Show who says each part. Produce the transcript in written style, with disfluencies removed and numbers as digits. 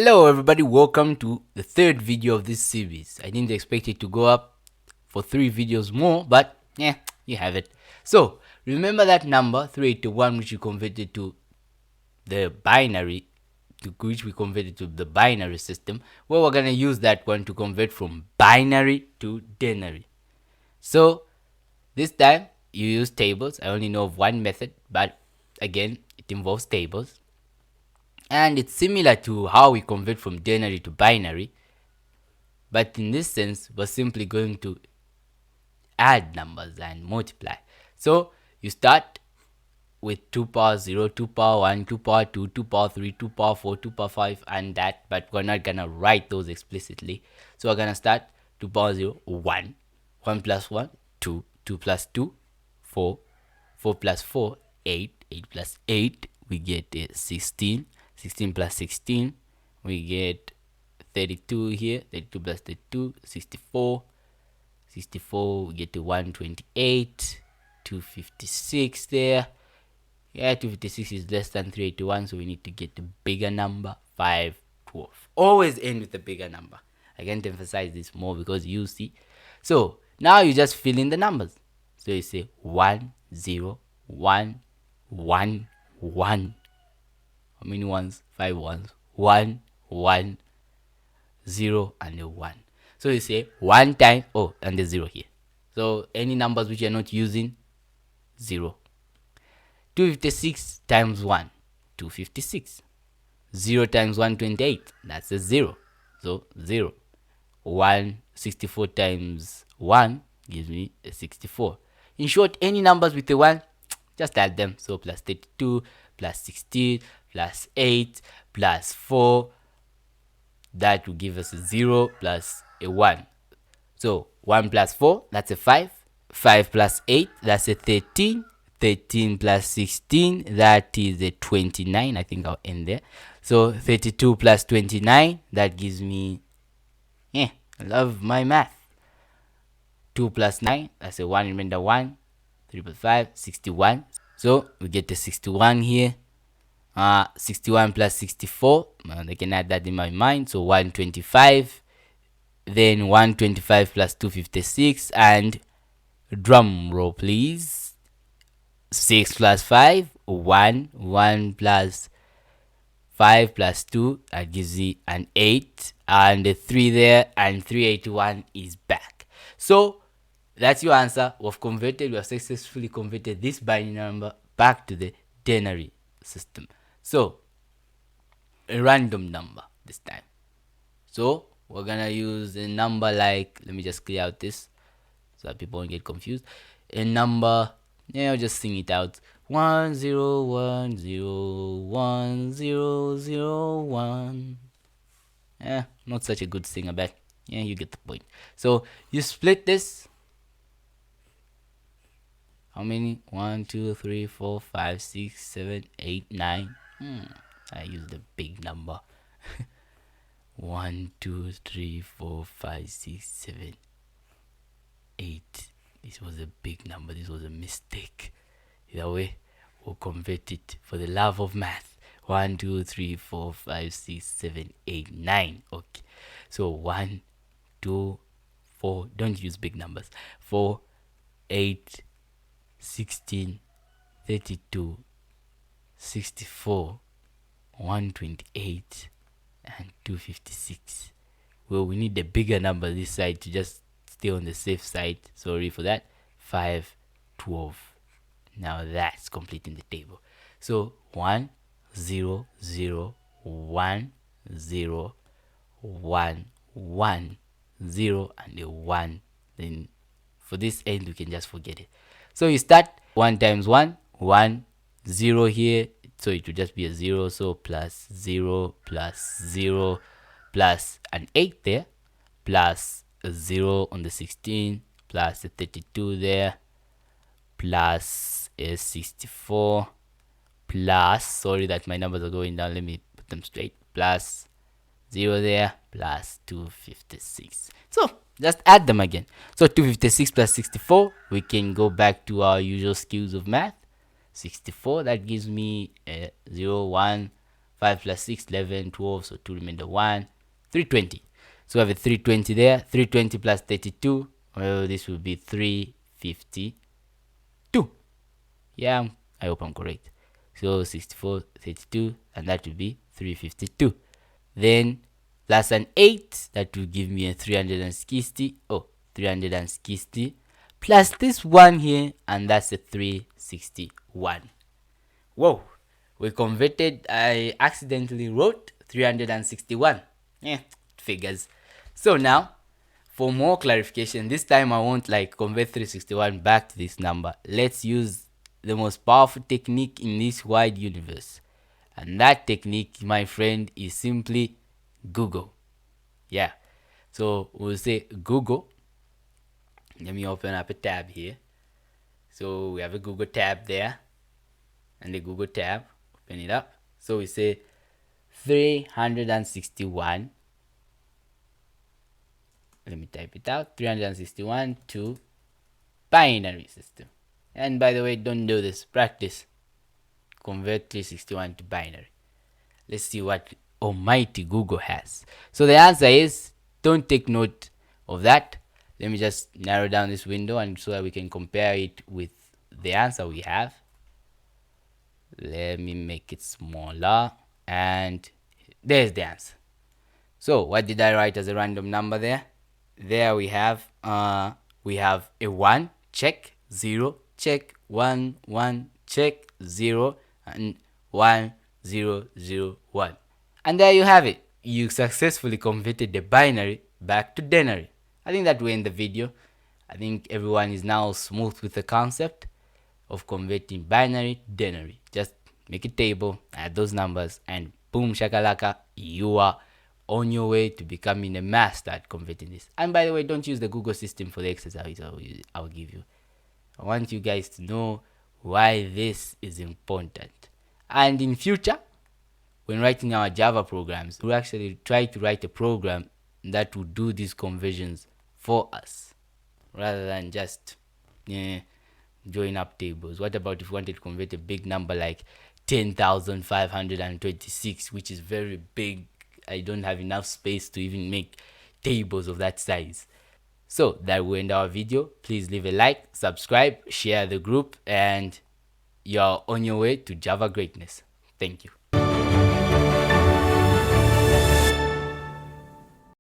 Speaker 1: Hello everybody, welcome to the third video of this series. I didn't expect it to go up for 3 videos more, but yeah, you have it. So remember that number 381 which we converted to the binary, system. Well, we're gonna use that one to convert from binary to denary. So this time you use tables. I only know of one method, but again it involves tables. And it's similar to how we convert from denary to binary, but in this sense we're simply going to add numbers and multiply. So you start with 2 power 0, 2 power 1, 2 power 2, 2 power 3, 2 power 4, 2 power 5 and that, but we're not gonna write those explicitly. So we're gonna start 2 power 0, 1, 1 plus 1, 2, 2 plus 2, 4, 4 plus 4, 8, 8 plus 8, we get 16, 16 plus 16, we get 32 here, 32 plus 32, 64, 64, we get to 128, 256 there. Yeah, 256 is less than 381, so we need to get the bigger number, 512. Always end with a bigger number. I can't emphasize this more because you see. So now you just fill in the numbers. So you say 1, 0, 1, 1, 1. How many ones? 5 ones. 1, 1, 0, and a 1. So you say 1 times, oh, and the 0 here. So any numbers which you're not using, 0. 256 times 1, 256. 0 times 128, that's a 0. So 0. 164 times 1 gives me a 64. In short, any numbers with a 1, just add them. So plus 32, plus 16, plus 8, plus 4. That will give us a 0 plus a 1. So 1 plus 4, that's a 5. 5 plus 8, that's a 13. 13 plus 16, that is a 29. I think I'll end there. So 32 plus 29, that gives me, I love my math. 2 plus 9, that's a 1 remainder 1. 3 plus 5, 61. So we get the 61 here. 61 plus 64, I can add that in my mind. So 125. Then 125 plus 256, and drum roll please. 6 plus 5, 1. 1 plus 5 plus 2, that gives you an 8. And the 3 there, and 381 is back. So that's your answer. We have successfully converted this binary number back to the denary system. So a random number this time. So we're gonna use a number like, let me just clear out this so that people won't get confused. A number, I'll just sing it out. 1 0 1 0 1 0 0 1. Not such a good singer, but you get the point. So you split this. How many? 1 2 3 4 5 6 7 8 9. I used a big number. 1 2 3 4 5 6 7 8. This was a big number. This was a mistake. Either way, we'll convert it for the love of math. 1 2 3 4 5 6 7 8 9. Okay. So 1 2 4. Don't use big numbers. 4 8 16 32 64 128 and 256. Well, we need the bigger number this side to just stay on the safe side. Sorry for that. 512. Now that's completing the table. So 1 0 0 1 0 1 1 0 and a 1. Then for this end we can just forget it. So you start 1 times 1, 1, 0 here, so it will just be a 0. So plus 0 plus 0 plus an 8 there, plus a 0 on the 16, plus a 32 there, plus a 64, plus, sorry that my numbers are going down, let me put them straight, plus 0 there, plus 256. So just add them again. So 256 plus 64, we can go back to our usual skills of math. 64, that gives me 0 1 5 plus 6, 11, 12, so 2 remainder 1, 320. So we have a 320 there. 320 plus 32, well, this will be 352. Yeah, I hope I'm correct. So 64, 32, and that will be 352. Then plus an 8, that will give me a 360. Oh, 360 plus this one here, and that's a 361. Whoa, we converted. I accidentally wrote 361. Yeah, figures. So now, for more clarification, this time I won't like convert 361 back to this number. Let's use the most powerful technique in this wide universe. And that technique, my friend, is simply Google. Yeah. So we'll say Google. Let me open up a tab here. So we have a Google tab there. And the Google tab, open it up. So we say 361. Let me type it out. 361 to binary system. And by the way, don't do this. Practice. Convert 361 to binary. Let's see what almighty Google has. So the answer is, don't take note of that. Let me just narrow down this window and so that we can compare it with the answer we have. Let me make it smaller, and there's the answer. So what did I write as a random number there? There we have a 1, check, 0, check, 1, 1, check, 0, and 1, 0, 0, 1. And there you have it. You successfully converted the binary back to denary. I think that will end the video. I think everyone is now smooth with the concept of converting binary to denary. Just make a table, add those numbers, and boom shakalaka, you are on your way to becoming a master at converting this. And by the way, don't use the Google system for the exercise I'll give you. I want you guys to know why this is important. And in future, when writing our Java programs, we'll actually try to write a program that will do these conversions for us, rather than just join up tables. What about if we wanted to convert a big number like 10,526, which is very big? I don't have enough space to even make tables of that size. So that will end our video. Please leave a like, subscribe, share the group, and you're on your way to Java greatness. Thank you.